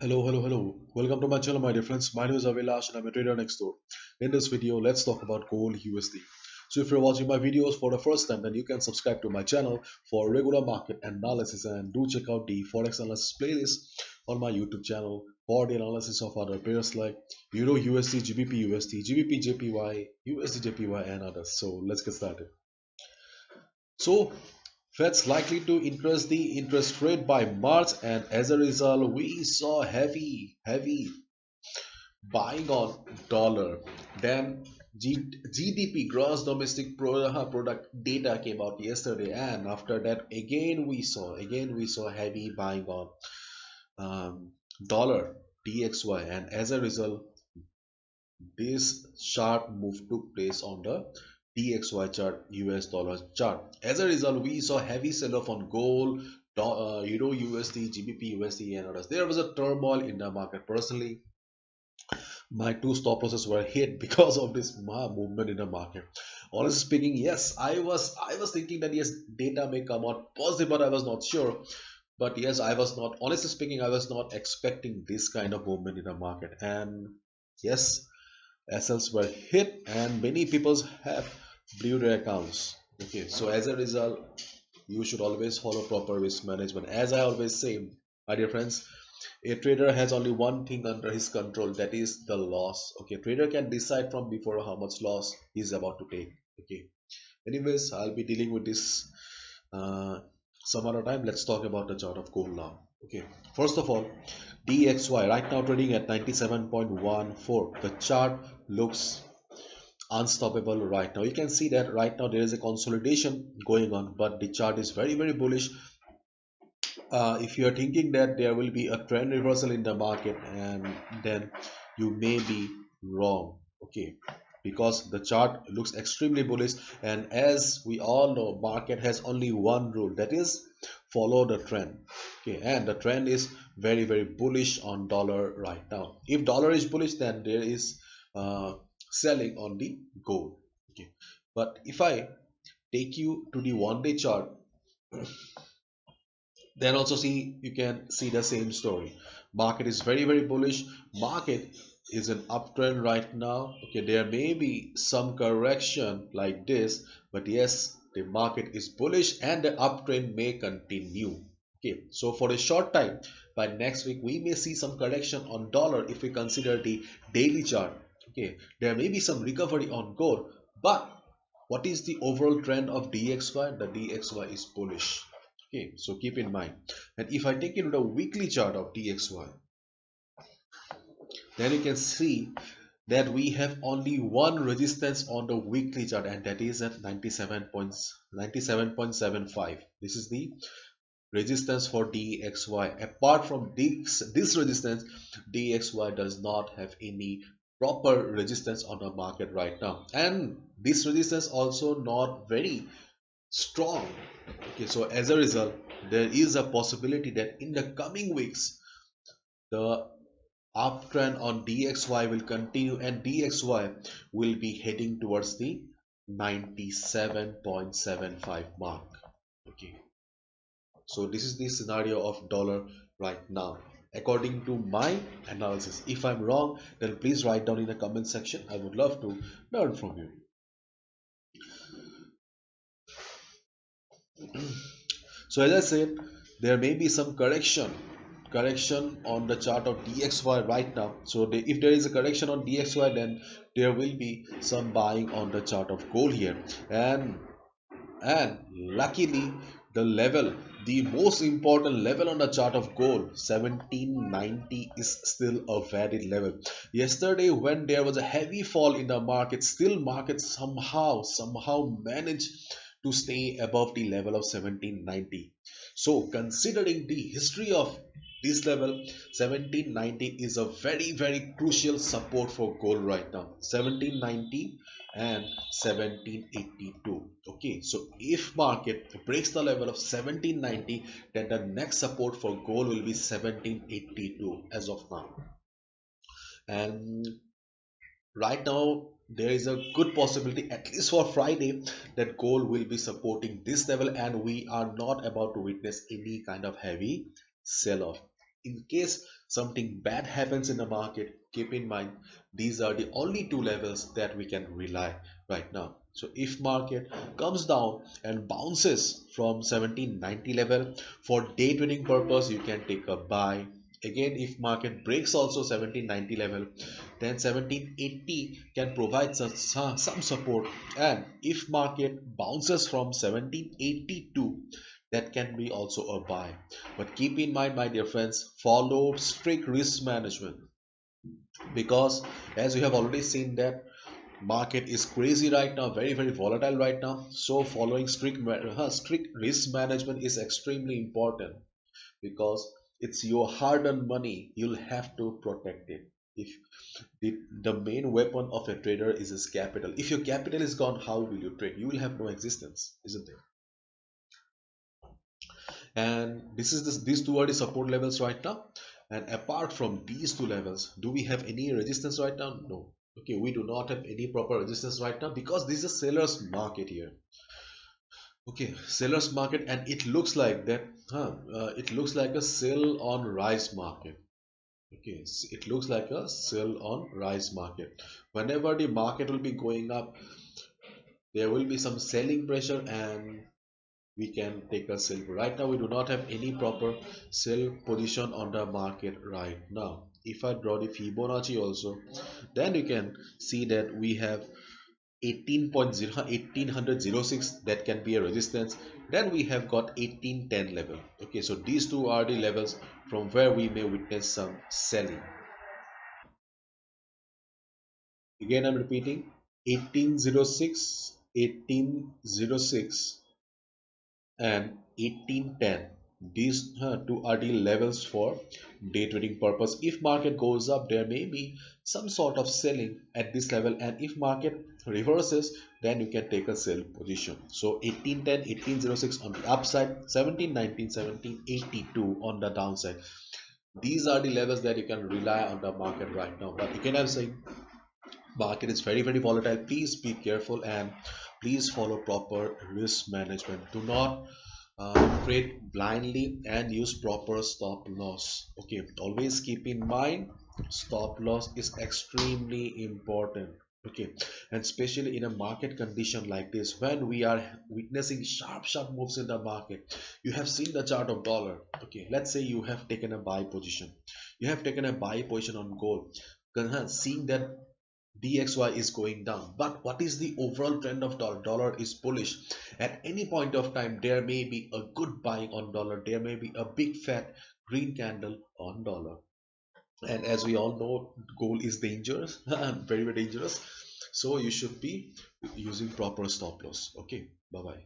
Hello. Welcome to my channel, my dear friends. My name is Avilash and I'm a trader next door. In this video, let's talk about gold USD. So if you're watching my videos for the first time, then you can subscribe to my channel for regular market analysis and do check out the Forex analysis playlist on my YouTube channel for the analysis of other pairs like Euro USD, GBP USD, GBP JPY, USD JPY and others. So let's get started. So Fed's likely to increase the interest rate by March, and as a result, we saw heavy buying on dollar. Then GDP, gross domestic product data came out yesterday, and after that, again we saw heavy buying on dollar DXY, and as a result, this sharp move took place on the DXY chart, US dollar chart. As a result, we saw heavy sell-off on gold, Euro USD, GBP USD, and others. There was a turmoil in the market. Personally, my two stop losses were hit because of this movement in the market. Honestly speaking, yes, I was thinking that yes, data may come out positive, but I was not sure. But yes, I was not. Honestly speaking, I was not expecting this kind of movement in the market. And yes, SLs were hit and many people have blew their accounts. Okay, so as a result, you should always follow proper risk management. As I always say, my dear friends, a trader has only one thing under his control, that is the loss. Okay, trader can decide from before how much loss he's about to take. Okay, anyways, I'll be dealing with this uh, some other time. Let's talk about the chart of gold now. Okay, first of all, DXY right now trading at 97.14. The chart looks unstoppable right now. You can see that right now there is a consolidation going on, but the chart is very bullish. If you are thinking that there will be a trend reversal in the market, and then you may be wrong. Okay, because the chart looks extremely bullish, and as we all know, market has only one rule, that is follow the trend. Okay, and the trend is very bullish on dollar right now. If dollar is bullish, then there is uh, selling on the gold. Okay, but if I take you to the 1 day chart, then also see, you can see the same story. Market is very bullish. Market is an uptrend right now. Okay, there may be some correction like this, but yes, the market is bullish and the uptrend may continue. Okay, so for a short time, by next week we may see some correction on dollar if we consider the daily chart. Okay, there may be some recovery on gold, but what is the overall trend of DXY? The DXY is bullish. Okay, so keep in mind. And if I take you to the weekly chart of DXY, then you can see that we have only one resistance on the weekly chart, and that is at 97.75. This is the resistance for DXY. Apart from this resistance, DXY does not have any proper resistance on the market right now, and this resistance also not very strong. Okay, so as a result, there is a possibility that in the coming weeks, the uptrend on DXY will continue and DXY will be heading towards the 97.75 mark. Okay, so this is the scenario of dollar right now according to my analysis. If I'm wrong, then please write down in the comment section. I would love to learn from you. So as I said, there may be some correction on the chart of DXY right now. So if there is a correction on DXY, then there will be some buying on the chart of gold here. And luckily, the most important level on the chart of gold, 1790, is still a valid level. Yesterday, when there was a heavy fall in the market, still market somehow managed to stay above the level of 1790. So considering the history of this level, 1790 is a very crucial support for gold right now. 1790 and 1782. Okay, so if market breaks the level of 1790, then the next support for gold will be 1782 as of now. And right now there is a good possibility, at least for Friday, that gold will be supporting this level, and we are not about to witness any kind of heavy sell off. In case something bad happens in the market, keep in mind these are the only two levels that we can rely right now. So if market comes down and bounces from 1790 level, for day trading purpose you can take a buy. Again, if market breaks also 1790 level, then 1780 can provide some support. And if market bounces from 1782, that can be also a buy. But keep in mind, my dear friends, follow strict risk management, because as you have already seen that market is crazy right now, very volatile right now. So following strict risk management is extremely important, because it's your hard-earned money. You'll have to protect it. If the main weapon of a trader is his capital, if your capital is gone, how will you trade? You will have no existence, isn't it? And these two are the support levels right now. And apart from these two levels, do we have any resistance right now? No. Okay, we do not have any proper resistance right now, because this is a seller's market here. Okay, seller's market, and it looks like that, it looks like a sell on rise market. Okay, it looks like a sell on rise market. Whenever the market will be going up, there will be some selling pressure, and we can take a sell. Right now we do not have any proper sell position on the market right now. If I draw the Fibonacci also, then you can see that we have 18.06, that can be a resistance. Then we have got 1810 level. Okay, so these two are the levels from where we may witness some selling. Again, I'm repeating, 1806, 1806 and 1810. These two are the levels for day trading purpose. If market goes up, there may be some sort of selling at this level, and if market reverses, then you can take a sell position. So 1810, 1806 on the upside, 1719, 1782 on the downside. These are the levels that you can rely on the market right now. But again, I'm saying market is very volatile. Please be careful, and please follow proper risk management. Do not trade blindly, and use proper stop loss. Okay, always keep in mind stop loss is extremely important. Okay, and especially in a market condition like this, when we are witnessing sharp moves in the market. You have seen the chart of dollar. Okay, let's say you have taken a buy position, you have taken a buy position on gold, seeing that DXY is going down. But what is the overall trend of dollar? Dollar is bullish. At any point of time, there may be a good buying on dollar. There may be a big fat green candle on dollar. And as we all know, gold is dangerous, very dangerous. So you should be using proper stop loss. Okay, bye bye.